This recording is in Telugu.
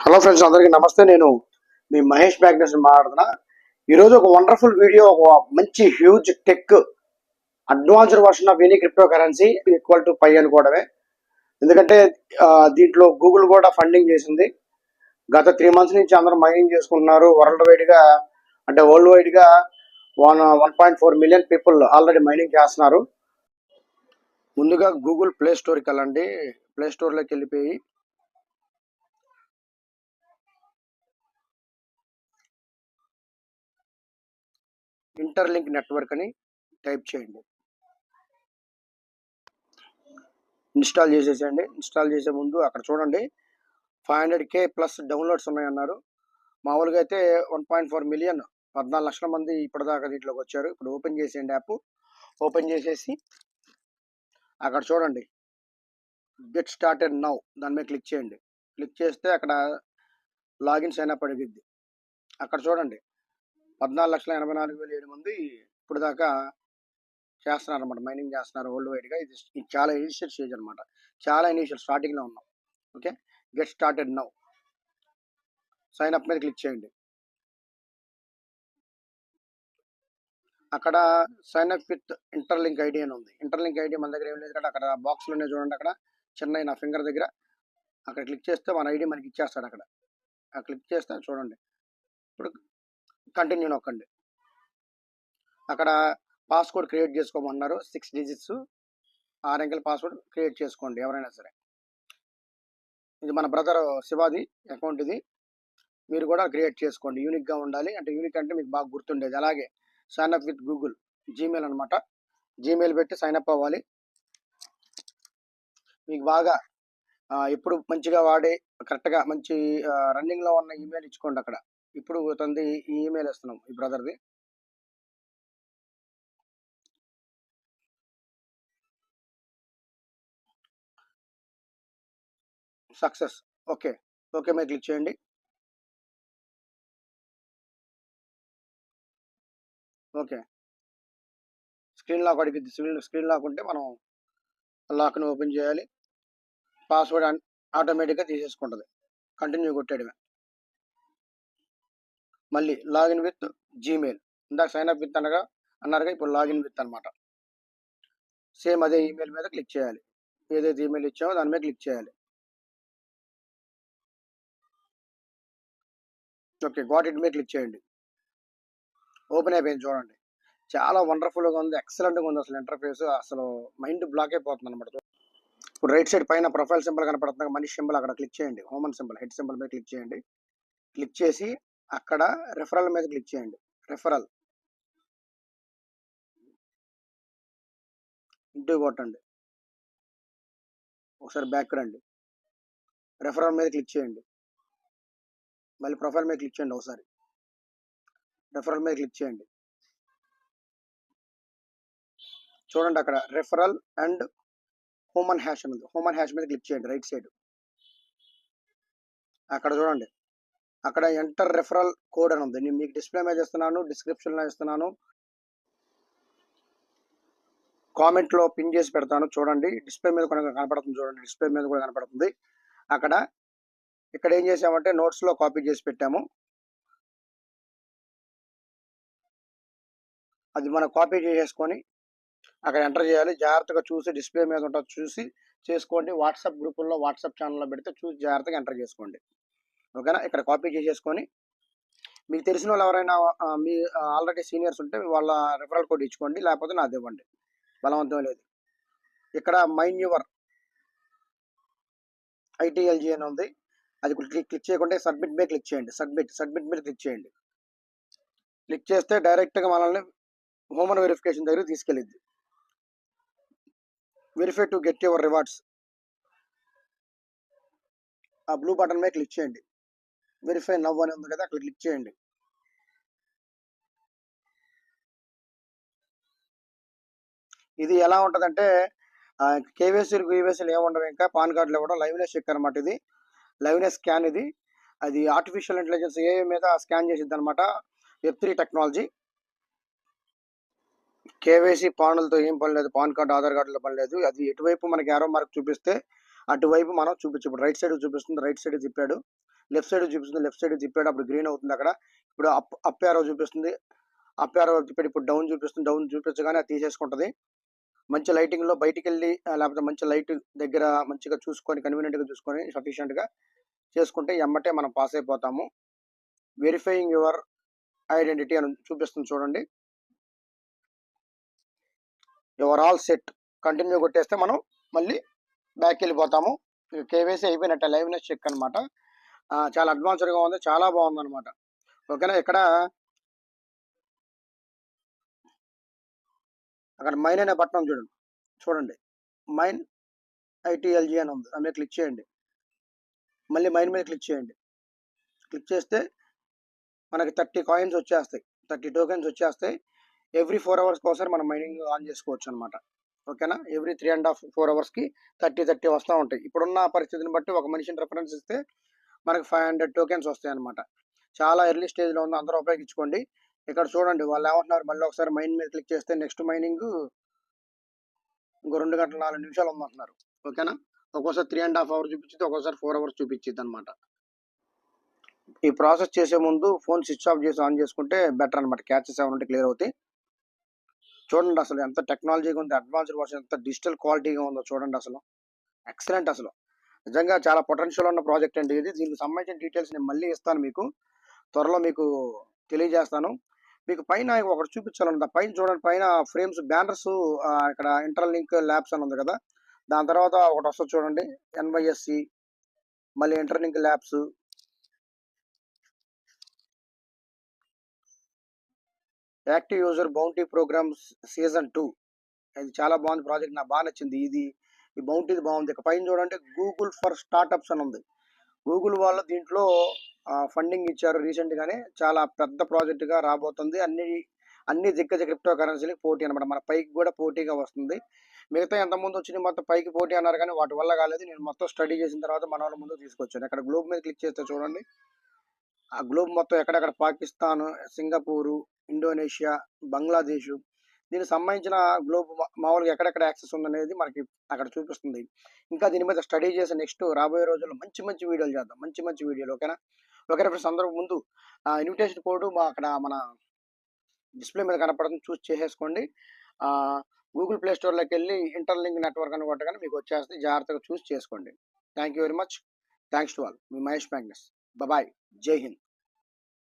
హలో ఫ్రెండ్స్, అందరికీ నమస్తే. నేను మీ మహేష్ మ్యాగ్నస్ మాట్లాడుతున్నా. ఈరోజు ఒక వండర్ఫుల్ వీడియో, ఒక మంచి huge tech advanced version of any crypto currency equal to పై అనుకోవడమే. ఎందుకంటే దీంట్లో గూగుల్ కూడా ఫండింగ్ చేసింది. గత 3 months నుంచి అందరూ మైనింగ్ చేసుకుంటున్నారు. వరల్డ్ వైడ్ గా 1.4 million పీపుల్ ఆల్రెడీ మైనింగ్ చేస్తున్నారు. ముందుగా గూగుల్ ప్లే స్టోర్కి వెళ్ళండి. ప్లే స్టోర్లోకి వెళ్ళిపోయి ఇంటర్లింక్ నెట్వర్క్ అని టైప్ చేయండి. ఇన్స్టాల్ చేసేసేయండి. ఇన్స్టాల్ చేసే ముందు అక్కడ చూడండి 500K ప్లస్ డౌన్లోడ్స్ ఉన్నాయన్నారు. మామూలుగా అయితే 1.4 million 14 లక్షల మంది ఇప్పటిదాకా దీంట్లోకి వచ్చారు. ఇప్పుడు ఓపెన్ చేసేయండి. యాప్ ఓపెన్ చేసేసి అక్కడ చూడండి గెట్ స్టార్టెడ్ నౌ దాని మీద క్లిక్ చేయండి. క్లిక్ చేస్తే అక్కడ లాగిన్ సైన్ అప్ అడిగిద్ది. అక్కడ చూడండి 14,84,007 మంది ఇప్పుడు దాకా చేస్తున్నారు అనమాట, మైనింగ్ చేస్తున్నారు వరల్డ్ వైడ్గా. ఇది చాలా ఇనిషియల్ స్టేజ్ అనమాట, చాలా ఇనిషియల్ స్టార్టింగ్లో ఉన్నాం. Okay, get started now sign up మీద క్లిక్ చేయండి. అక్కడ sign up with Interlink ID అని ఉంది. ఇంటర్లింక్ ఐడి మన దగ్గర ఏం లేదు కదా, అక్కడ బాక్స్లోనే చూడండి, అక్కడ చిన్న నా ఫింగర్ దగ్గర అక్కడ క్లిక్ చేస్తే మన ఐడి మనకి ఇచ్చేస్తాడు. అక్కడ క్లిక్ చేస్తే చూడండి, ఇప్పుడు కంటిన్యూ నొక్కండి. అక్కడ పాస్వర్డ్ క్రియేట్ చేసుకోమన్నారు. 6 digits 6 అంకెల పాస్వర్డ్ క్రియేట్ చేసుకోండి ఎవరైనా సరే. ఇది మన బ్రదర్ శివాది అకౌంట్, ఇది మీరు కూడా క్రియేట్ చేసుకోండి. యూనిక్గా ఉండాలి, అంటే యూనిక్ అంటే మీకు బాగా గుర్తుండేది. అలాగే sign up with Google Gmail అనమాట, జీమెయిల్ పెట్టి సైన్ అప్ అవ్వాలి. మీకు బాగా ఎప్పుడు మంచిగా వాడే కరెక్ట్గా మంచి రన్నింగ్లో ఉన్న ఈమెయిల్ ఇచ్చుకోండి. అక్కడ ఇప్పుడు తంది ఈ ఈమెయిల్ ఇస్తున్నాం, ఈ బ్రదర్ది. సక్సెస్. ఓకే ఓకే మీద క్లిక్ చేయండి. ఓకే, స్క్రీన్ లాక్ అడిగిద్ది. స్క్రీన్ లాక్ ఉంటే మనం లాక్ని ఓపెన్ చేయాలి. పాస్వర్డ్ ఆటోమేటిక్గా తీసేసుకుంటుంది. కంటిన్యూ కొట్టేయడమే. మళ్ళీ లాగిన్ విత్ జీమెయిల్, ఇందాక సైన్ అప్ విత్ అన్నారుగా, ఇప్పుడు లాగిన్ విత్ అనమాట. సేమ్ అదే ఈమెయిల్ మీద క్లిక్ చేయాలి. ఏదైతే ఈమెయిల్ ఇచ్చామో దాని మీద క్లిక్ చేయాలి. ఓకే, గాట్ ఇట్ మీద క్లిక్ చేయండి. ఓపెన్ అయిపోయింది చూడండి. చాలా వండర్ఫుల్గా ఉంది, ఎక్సలెంట్గా ఉంది. అసలు ఇంటర్ఫేస్ అసలు మైండ్ బ్లాక్ అయిపోతుంది అనమాట. ఇప్పుడు రైట్ సైడ్ పైన ప్రొఫైల్ సింబల్ కనపడుతుంది, మనీ సింబల్, అక్కడ క్లిక్ చేయండి. హోమన్ సింబల్, హెడ్ సింబల్ మీద క్లిక్ చేయండి. క్లిక్ చేసి అక్కడ రెఫరల్ మీద క్లిక్ చేయండి. రెఫరల్ ఇంటూ కొట్టండి. ఒకసారి బ్యాక్ రండి. రెఫరల్ మీద క్లిక్ చేయండి. మళ్ళీ ప్రొఫైల్ మీద క్లిక్ చేయండి. ఒకసారి రెఫరల్ మీద క్లిక్ చేయండి. చూడండి అక్కడ రెఫరల్ అండ్ హ్యూమన్ హ్యాష్ ఉంది. హ్యూమన్ హ్యాష్ మీద క్లిక్ చేయండి రైట్ సైడ్. అక్కడ చూడండి, అక్కడ ఎంటర్ రెఫరల్ కోడ్ అని ఉంది. నేను మీకు డిస్ప్లే మీద ఇస్తున్నాను, డిస్క్రిప్షన్లో ఇస్తున్నాను, కామెంట్లో పిన్ చేసి పెడతాను. చూడండి, డిస్ప్లే మీద కూడా కనపడుతుంది. చూడండి, డిస్ప్లే మీద కూడా కనపడుతుంది. ఇక్కడ ఏం చేసామంటే నోట్స్లో కాపీ చేసి పెట్టాము. అది మనం కాపీ చేసేసుకొని అక్కడ ఎంటర్ చేయాలి. జాగ్రత్తగా చూసి డిస్ప్లే మీద ఉంటుంది, చూసి చేసుకోండి. వాట్సాప్ గ్రూపుల్లో, వాట్సాప్ ఛానల్లో పెడితే చూసి జాగ్రత్తగా ఎంటర్ చేసుకోండి. ఓకేనా? ఇక్కడ కాపీ చేసేసుకొని మీకు తెలిసిన వాళ్ళు ఎవరైనా మీ ఆల్రెడీ సీనియర్స్ ఉంటే వాళ్ళ రెఫరల్ కోడ్ ఇచ్చుకోండి, లేకపోతే నాది ఇవ్వండి, బలవంతం లేదు. ఇక్కడ మైన్ యువర్ ఐటీఎల్జీ అని ఉంది, అది క్లిక్ చేయకుండా సబ్మిట్ మీద క్లిక్ చేయండి. సబ్మిట్ మీద క్లిక్ చేయండి. క్లిక్ చేస్తే డైరెక్ట్గా మనల్ని హ్యూమన్ వెరిఫికేషన్ దగ్గర తీసుకెళ్ళిద్ది. Verify to get your rewards, ఆ బ్లూ బటన్ మీద క్లిక్ చేయండి. వెరిఫై నవ్ అని ఉంది కదా, అక్కడ క్లిక్ చేయండి. ఇది ఎలా ఉంటుందంటే కేవైసీలు ఏముండవు, ఇంకా పాన్ కార్డులు ఇవ్వడం, లైవ్నెస్ చెక్ అనమాట. ఇది లైవ్నెస్ స్కాన్. ఇది అది ఆర్టిఫిషియల్ ఇంటెలిజెన్స్ ఏ మీద స్కాన్ చేసిద్ది అనమాట. Web3 technology. కేవైసీ పానులతో ఏం పని లేదు, పాన్ కార్డు ఆధార్ కార్డులో పని లేదు. అది ఎటువైపు మనకి యారో మార్క్ చూపిస్తే అటువైపు మనం చూపించు. ఇప్పుడు రైట్ సైడ్ చూపిస్తుంది, రైట్ సైడ్ తిప్పాడు. లెఫ్ట్ సైడ్ చూపిస్తుంది, లెఫ్ట్ సైడ్ తిప్పేటప్పుడు గ్రీన్ అవుతుంది అక్కడ. ఇప్పుడు అప్ యారో చూపిస్తుంది, అప్ యారో తిప్పేది ఇప్పుడు డౌన్ చూపిస్తుంది, డౌన్ చూపించగానే అది తీసేసుకుంటుంది. మంచి లైటింగ్లో బయటికి వెళ్ళి లేకపోతే మంచి లైట్ దగ్గర మంచిగా చూసుకొని కన్వీనియంట్గా చూసుకొని సఫిషియెంట్గా చేసుకుంటే ఎమ్మటే మనం పాస్ అయిపోతాము. వెరిఫైయింగ్ యువర్ ఐడెంటిటీ అని చూపిస్తుంది చూడండి. యువర్ ఆల్ సెట్ కంటిన్యూ కొట్టేస్తే మనం మళ్ళీ బ్యాక్ వెళ్ళిపోతాము. కేవైసీ అయిపోయినట్టే, లైవ్నెస్ చెక్ అనమాట. చాలా అడ్వాన్స్డ్గా ఉంది, చాలా బాగుంది అనమాట. ఓకేనా. ఇక్కడ అక్కడ మైన్ అనే బటన్ చూడండి మైన్ ఐటీఎల్జీ అని ఉంది, అందులో క్లిక్ చేయండి. మళ్ళీ మైన్ మీద క్లిక్ చేయండి. క్లిక్ చేస్తే మనకి 30 కాయిన్స్ వచ్చేస్తాయి, 30 టోకెన్స్ వచ్చేస్తాయి. ఎవ్రీ 4 అవర్స్కి ఒకసారి మనం మైనింగ్ ఆన్ చేసుకోవచ్చు అనమాట. ఓకేనా. ఎవ్రీ 3.5-4 అవర్స్కి 30 వస్తూ ఉంటాయి. ఇప్పుడున్న పరిస్థితిని బట్టి ఒక మనిషిని రెఫరెన్స్ ఇస్తే మనకి 500 టోకెన్స్ వస్తాయి అనమాట. చాలా ఎర్లీ స్టేజ్లో ఉంది, అందరూ ఉపయోగించుకోండి. ఇక్కడ చూడండి వాళ్ళు ఏమంటున్నారు, మళ్ళీ ఒకసారి మైన్ మీద క్లిక్ చేస్తే నెక్స్ట్ మైనింగ్ ఇంకో 2 గంటల 4 నిమిషాలు ఉందంటున్నారు. ఓకేనా. ఒక్కోసారి 3.5 అవర్స్ చూపించింది, ఒక్కోసారి 4 అవర్స్ చూపించింది అనమాట. ఈ ప్రాసెస్ చేసే ముందు ఫోన్ స్విచ్ ఆఫ్ చేసి ఆన్ చేసుకుంటే బెటర్ అనమాట. క్యాచెస్ ఏమైనా ఉంటే క్లియర్ అవుతాయి. చూడండి అసలు ఎంత టెక్నాలజీగా ఉంది, అడ్వాన్స్డ్ వర్షన్, ఎంత డిజిటల్ క్వాలిటీగా ఉందో చూడండి. అసలు ఎక్సలెంట్. అసలు నిజంగా చాలా పొటెన్షియల్ ఉన్న ప్రాజెక్ట్ అండి ఇది. దీనికి సంబంధించిన డీటెయిల్స్ నేను మళ్ళీ ఇస్తాను మీకు, త్వరలో మీకు తెలియజేస్తాను. మీకు పైన ఒకటి చూపించాలన్నది, పైన చూడండి, పైన ఫ్రేమ్స్ బ్యానర్స్ ఇక్కడ ఇంటర్లింక్ ల్యాబ్స్ అని ఉంది కదా, దాని తర్వాత ఒకటి వస్తుంది చూడండి NYSC, మళ్ళీ Interlink labs, active user bounty programs season 2. ఇది చాలా బాగుంది ప్రాజెక్ట్, నాకు బాగా నచ్చింది. ఈ బౌంటీది బాగుంది. ఇక పైన చూడండి గూగుల్ ఫర్ స్టార్టప్స్ అని ఉంది. గూగుల్ వాళ్ళు దీంట్లో ఫండింగ్ ఇచ్చారు రీసెంట్ గానే, చాలా పెద్ద ప్రాజెక్ట్ గా రాబోతుంది. అన్ని దిగ్గజ క్రిప్టో కరెన్సీలకు పోటీ అనమాట. మన పైకి కూడా పోటీగా వస్తుంది. మిగతా ఎంతమంది వచ్చింది మొత్తం పైకి పోటీ అన్నారు కానీ వాటి వల్ల కాలేదు. నేను మొత్తం స్టడీ చేసిన తర్వాత మన వాళ్ళ ముందు తీసుకొచ్చాను. ఇక్కడ గ్లోబ్ మీద క్లిక్ చేస్తే చూడండి, ఆ గ్లోబ్ మొత్తం ఎక్కడెక్కడ పాకిస్తాన్, సింగపూరు, ఇండోనేషియా, బంగ్లాదేశ్, దీనికి సంబంధించిన గ్లోబ్ మామూలుగా ఎక్కడెక్కడ యాక్సెస్ ఉందనేది మనకి అక్కడ చూపిస్తుంది. ఇంకా దీని మీద స్టడీ చేసి నెక్స్ట్ రాబోయే రోజుల్లో మంచి వీడియోలు చేద్దాం, మంచి వీడియోలు. ఓకేనా. ఓకే ఫ్రెండ్స్, అందరూ ముందు ఇన్విటేషన్ కోడ్ అక్కడ మన డిస్ప్లే మీద కనపడుతుంది, చూస్ చేసేసుకోండి. గూగుల్ ప్లే స్టోర్లోకి వెళ్ళి ఇంటర్లింక్ నెట్వర్క్ అని కొట్టగానే మీకు వచ్చేస్తే జాగ్రత్తగా చూస్ చేసుకోండి. Thank you very much. Thanks to all. మీ మహేష్ మ్యాగ్నస్. బాయ్. జై హింద్.